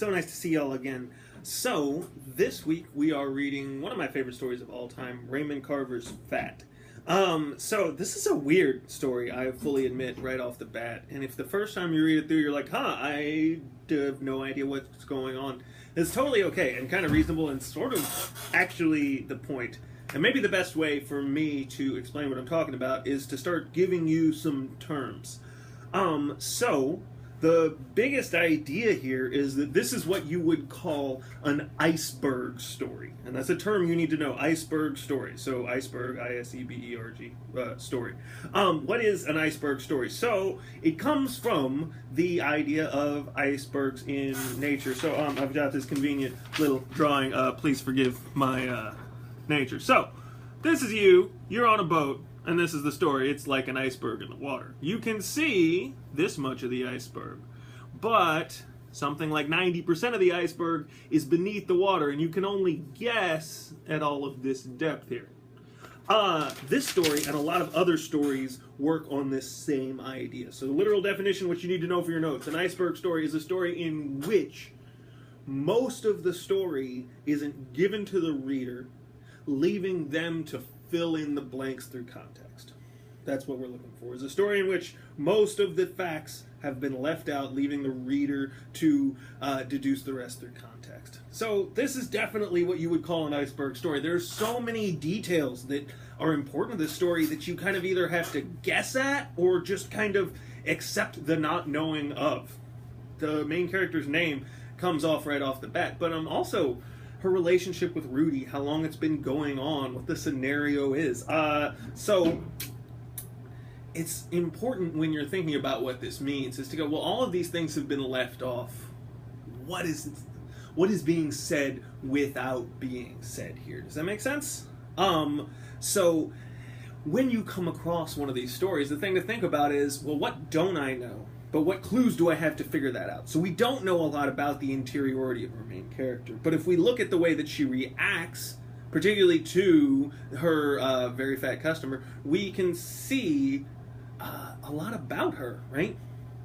So nice to see y'all again. So, this week we are reading one of my favorite stories of all time, Raymond Carver's Fat. So this is a weird story, I fully admit, right off the bat. And if the first time you read it through, you're like, I have no idea what's going on, it's totally okay and kind of reasonable and sort of actually the point. And maybe the best way for me to explain what I'm talking about is to start giving you some terms. So the biggest idea here is that this is what you would call an iceberg story. And that's a term you need to know, iceberg story. So iceberg, I-S-E-B-E-R-G, story. What is an iceberg story? So it comes from the idea of icebergs in nature. So I've got this convenient little drawing. Please forgive my nature. So this is you're on a boat. And this is the story. It's like an iceberg in the water. You can see this much of the iceberg, but something like 90% of the iceberg is beneath the water, and you can only guess at all of this depth here. This story and a lot of other stories work on this same idea. So the literal definition, what you need to know for your notes, an iceberg story is a story in which most of the story isn't given to the reader, leaving them to fill in the blanks through context. That's what we're looking for, is a story in which most of the facts have been left out, leaving the reader to deduce the rest through context. So this is definitely what you would call an iceberg story. There's so many details that are important to this story that you kind of either have to guess at or just kind of accept the not knowing of. The main character's name comes off right off the bat, but also her relationship with Rudy, how long it's been going on, what the scenario is. So it's important when you're thinking about what this means is to go, well, all of these things have been left off. What is being said without being said here? Does that make sense? So when you come across one of these stories, the thing to think about is, well, what don't I know? But what clues do I have to figure that out? So we don't know a lot about the interiority of our main character. But if we look at the way that she reacts, particularly to her very fat customer, we can see a lot about her, right?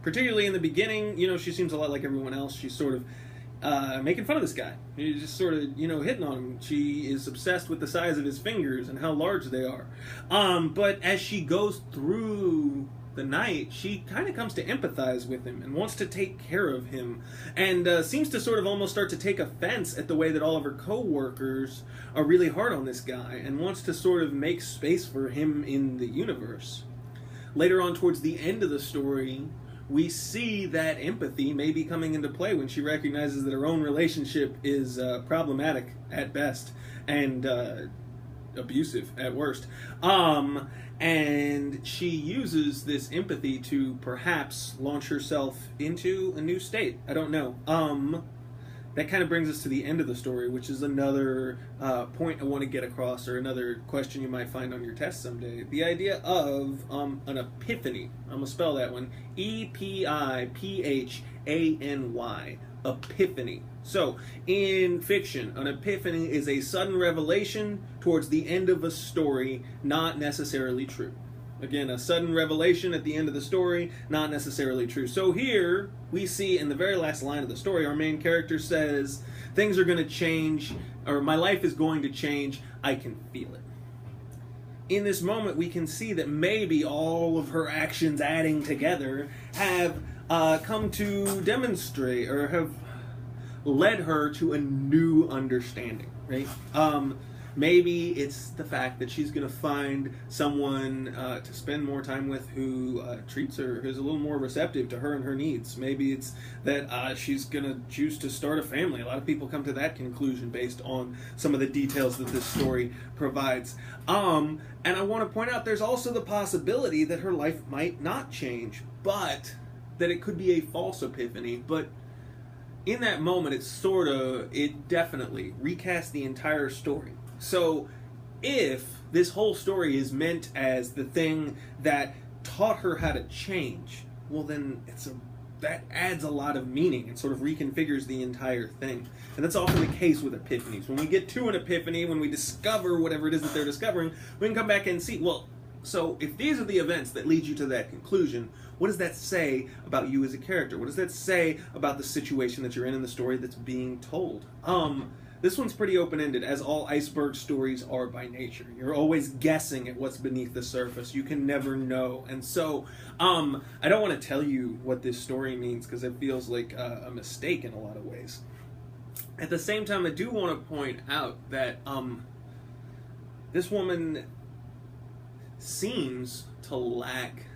Particularly in the beginning, she seems a lot like everyone else. She's sort of making fun of this guy. She's just sort of, hitting on him. She is obsessed with the size of his fingers and how large they are. But as she goes through the night, she kind of comes to empathize with him and wants to take care of him, and seems to sort of almost start to take offense at the way that all of her co-workers are really hard on this guy, and wants to sort of make space for him in the universe. Later on, towards the end of the story, we see that empathy may be coming into play when she recognizes that her own relationship is problematic at best and abusive at worst. And she uses this empathy to perhaps launch herself into a new state. I don't know. That kind of brings us to the end of the story, which is another point I want to get across, or another question you might find on your test someday. The idea of an epiphany. I'm going to spell that one. E-P-I-P-H-A-N-Y. Epiphany. So, in fiction, an epiphany is a sudden revelation towards the end of a story, not necessarily true. Again, a sudden revelation at the end of the story, not necessarily true. So here, we see in the very last line of the story, our main character says, things are going to change, or my life is going to change, I can feel it. In this moment, we can see that maybe all of her actions adding together have come to demonstrate, or have led her to a new understanding, right? Maybe it's the fact that she's going to find someone to spend more time with who treats her, who's a little more receptive to her and her needs. Maybe it's that she's going to choose to start a family. A lot of people come to that conclusion based on some of the details that this story provides. And I want to point out there's also the possibility that her life might not change, but that it could be a false epiphany. But in that moment, it definitely recasts the entire story. So if this whole story is meant as the thing that taught her how to change, well then that adds a lot of meaning. It sort of reconfigures the entire thing. And that's often the case with epiphanies. When we get to an epiphany, when we discover whatever it is that they're discovering, we can come back and see, well, So if these are the events that lead you to that conclusion, what does that say about you as a character? What does that say about the situation that you're in the story that's being told? This one's pretty open-ended, as all iceberg stories are by nature. You're always guessing at what's beneath the surface. You can never know. And so, I don't want to tell you what this story means, because it feels like a mistake in a lot of ways. At the same time, I do want to point out that this woman seems to lack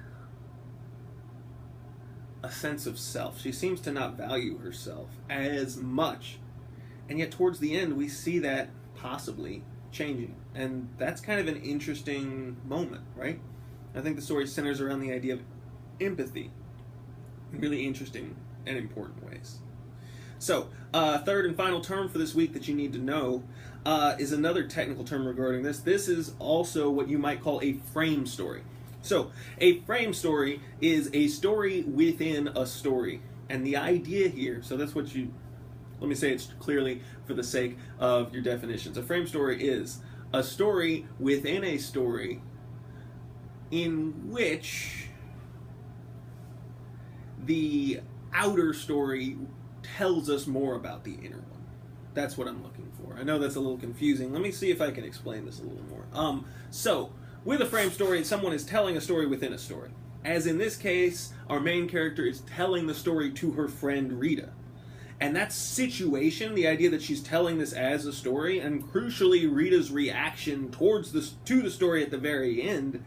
a sense of self. She seems to not value herself as much. And yet towards the end, we see that possibly changing. And that's kind of an interesting moment, right? I think the story centers around the idea of empathy in really interesting and important ways. So, third and final term for this week that you need to know is another technical term regarding this. This is also what you might call a frame story. So, a frame story is a story within a story. And the idea here, so that's what you... Let me say it clearly for the sake of your definitions. A frame story is a story within a story in which the outer story tells us more about the inner one. That's what I'm looking for. I know that's a little confusing. Let me see if I can explain this a little more. So, with a frame story, someone is telling a story within a story. As in this case, our main character is telling the story to her friend Rita. And that situation, the idea that she's telling this as a story, and crucially Rita's reaction to the story at the very end,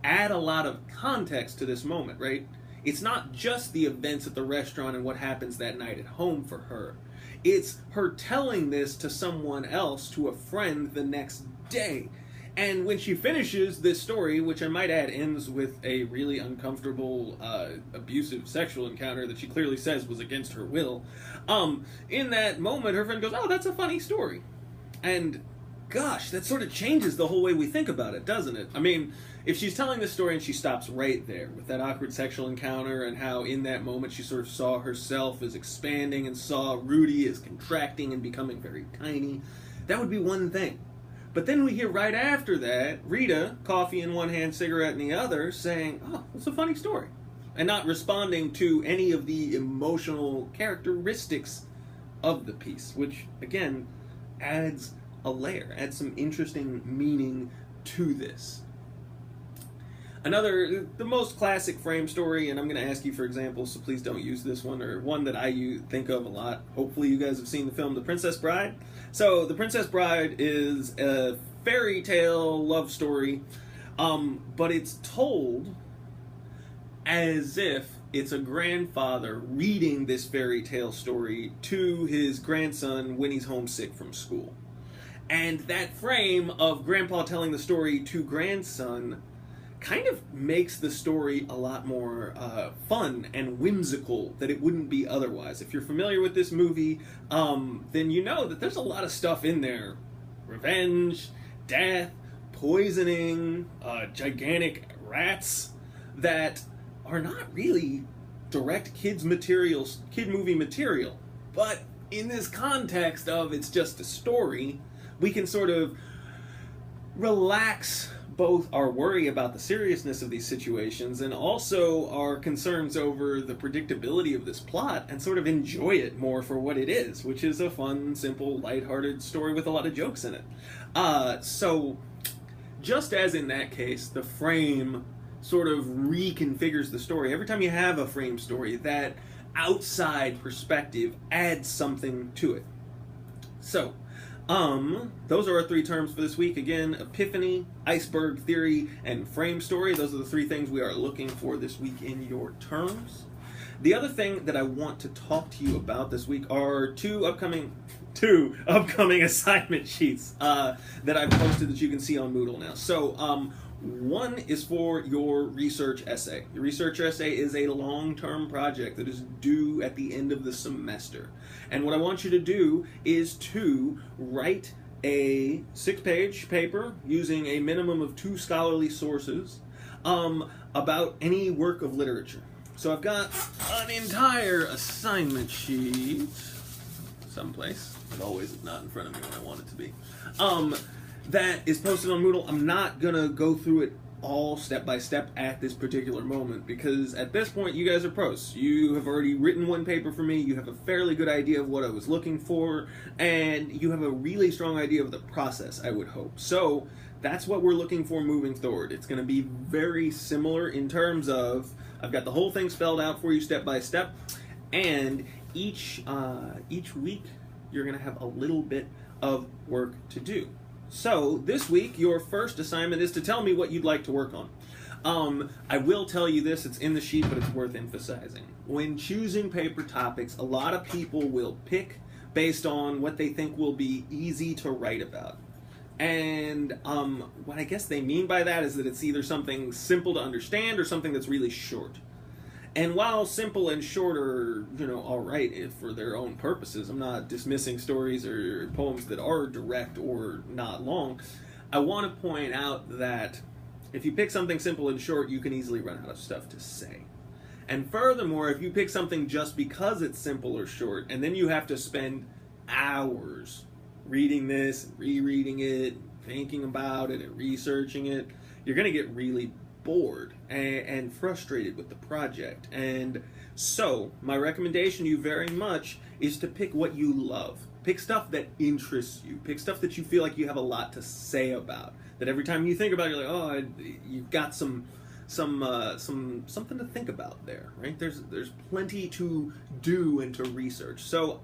add a lot of context to this moment, right? It's not just the events at the restaurant and what happens that night at home for her. It's her telling this to someone else, to a friend, the next day. And when she finishes this story, which I might add ends with a really uncomfortable, abusive sexual encounter that she clearly says was against her will, in that moment her friend goes, "Oh, that's a funny story." And gosh, that sort of changes the whole way we think about it, doesn't it? I mean, if she's telling this story and she stops right there with that awkward sexual encounter and how in that moment she sort of saw herself as expanding and saw Rudy as contracting and becoming very tiny, that would be one thing. But then we hear right after that, Rita, coffee in one hand, cigarette in the other, saying, "Oh, it's a funny story." And not responding to any of the emotional characteristics of the piece, which, again, adds a layer, adds some interesting meaning to this. The most classic frame story, and I'm going to ask you for examples, so please don't use this one, or one that I think of a lot. Hopefully you guys have seen the film The Princess Bride. So, The Princess Bride is a fairy tale love story, but it's told as if it's a grandfather reading this fairy tale story to his grandson when he's homesick from school. And that frame of grandpa telling the story to grandson kind of makes the story a lot more fun and whimsical than it wouldn't be otherwise. If you're familiar with this movie, then you know that there's a lot of stuff in there. Revenge, death, poisoning, gigantic rats that are not really direct kid movie material. But in this context of it's just a story, we can sort of relax both our worry about the seriousness of these situations and also our concerns over the predictability of this plot and sort of enjoy it more for what it is, which is a fun, simple, lighthearted story with a lot of jokes in it. So, just as in that case, the frame sort of reconfigures the story. Every time you have a frame story, that outside perspective adds something to it. So, those are our three terms for this week. Again, epiphany, iceberg theory, and frame story. Those are the three things we are looking for this week in your terms. The other thing that I want to talk to you about this week are two upcoming assignment sheets that I've posted that you can see on Moodle now. So, one is for your research essay. Your research essay is a long-term project that is due at the end of the semester. And what I want you to do is to write a 6-page paper using a minimum of 2 scholarly sources about any work of literature. So I've got an entire assignment sheet someplace. It always is not in front of me when I want it to be. That is posted on Moodle. I'm not going to go through it all step by step at this particular moment, because at this point you guys are pros. You have already written one paper for me, you have a fairly good idea of what I was looking for, and you have a really strong idea of the process, I would hope. So that's what we're looking for moving forward. It's going to be very similar in terms of I've got the whole thing spelled out for you step by step, and each week you're going to have a little bit of work to do. So this week, your first assignment is to tell me what you'd like to work on. I will tell you this, it's in the sheet, but it's worth emphasizing. When choosing paper topics, a lot of people will pick based on what they think will be easy to write about. And what I guess they mean by that is that it's either something simple to understand or something that's really short. And while simple and short are, all right for their own purposes, I'm not dismissing stories or poems that are direct or not long, I want to point out that if you pick something simple and short, you can easily run out of stuff to say. And furthermore, if you pick something just because it's simple or short, and then you have to spend hours reading this, rereading it, thinking about it, and researching it, you're going to get really bored and frustrated with the project. And so my recommendation to you very much is to pick what you love. Pick stuff that interests you. Pick stuff that you feel like you have a lot to say about. That every time you think about it, you're like, oh, you've got something to think about there, right? There's plenty to do and to research. So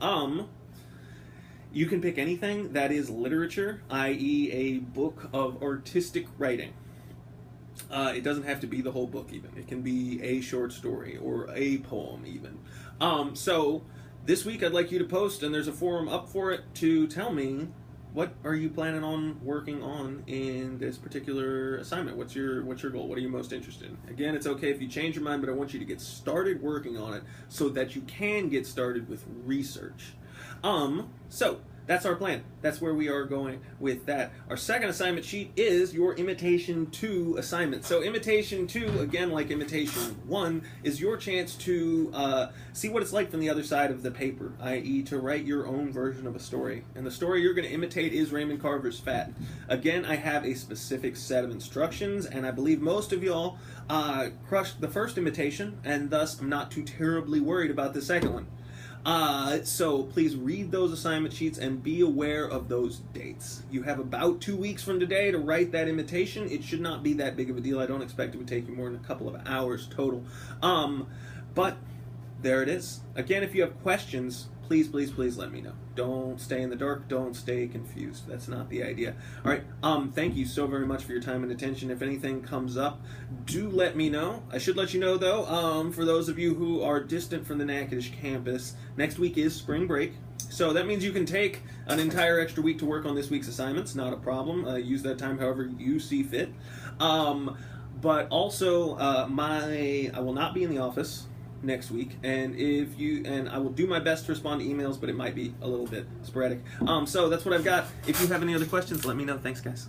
you can pick anything that is literature, i.e. a book of artistic writing. It doesn't have to be the whole book even. It can be a short story or a poem even. So this week I'd like you to post, and there's a forum up for it, to tell me what are you planning on working on in this particular assignment. What's your goal? What are you most interested in? Again, it's okay if you change your mind, but I want you to get started working on it so that you can get started with research. So that's our plan. That's where we are going with that. Our second assignment sheet is your Imitation 2 assignment. So Imitation 2, again, like Imitation 1, is your chance to see what it's like from the other side of the paper, i.e. to write your own version of a story. And the story you're going to imitate is Raymond Carver's Fat. Again, I have a specific set of instructions, and I believe most of y'all crushed the first imitation, and thus I'm not too terribly worried about the second one. So please read those assignment sheets and be aware of those dates. You have about 2 weeks from today to write that imitation. It should not be that big of a deal. I don't expect it would take you more than a couple of hours total. But there it is. Again, if you have questions, please let me know. Don't stay in the dark. Don't stay confused. That's not the idea. All right. Thank you so very much for your time and attention. If anything comes up, do let me know. I should let you know, though, for those of you who are distant from the Natchitoches campus, next week is spring break. So that means you can take an entire extra week to work on this week's assignments. Not a problem. Use that time however you see fit. But also, I will not be in the office next week, and I will do my best to respond to emails, but it might be a little bit sporadic. So that's what I've got. If you have any other questions, let me know. Thanks, guys.